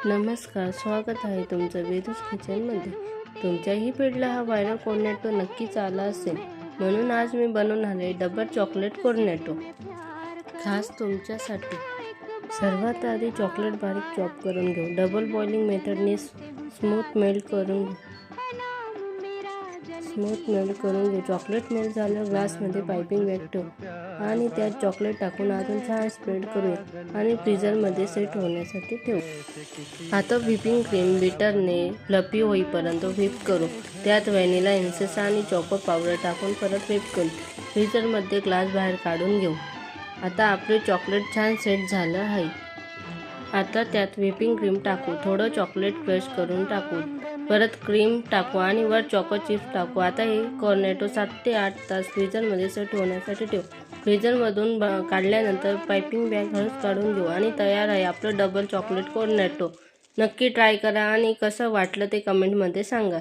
नमस्कार, स्वागत आहे तुमचं वेदूस किचनमध्ये। तुमच्याही पिढीला हा व्हायरल कॉर्नेटो नक्कीच आला असेल, म्हणून आज मी बनवून आले डबल चॉकलेट कॉर्नेटो खास तुमच्यासाठी। सर्वात आधी चॉकलेट बारीक चॉप करून घेऊ। डबल बॉइलिंग मेथडने स्मूथ मेल्ट करून घेऊ। चॉकलेट मेल्ट झाल्यावर ग्लासमध्ये पाइपिंग बॅग ठेवू आणि त्यात चॉकलेट टाकून अजून छान स्प्रेड करूया आणि फ्रीजरमध्ये सेट होण्यासाठी ठेवू। आता व्हिपिंग क्रीम बीटरने फ्लफी होईपर्यंत व्हिप करू। त्यात व्हॅनिला एसेन्स आणि चॉको पावडर टाकून परत व्हिप करू। फ्रीजरमध्ये ग्लास बाहेर काढून घेऊ। आता आपले चॉकलेट छान सेट झालं आहे। आता त्यात व्हिपिंग क्रीम टाकू, थोडं चॉकलेट क्रश करून टाकू, परत क्रीम टाकू आणि वर चॉको चिप्स टाकू। आता हे कॉर्नेटो 7 ते 8 तास फ्रीजरमध्ये सेट होण्यासाठी ठेवू। फ्रीजरमधून काढल्यानंतर पाइपिंग बॅग हळूच काढून घेऊ आणि तयार आहे आपलं डबल चॉकलेट कॉर्नेटो। नक्की ट्राय करा आणि कसं वाटलं ते कमेंटमध्ये सांगा।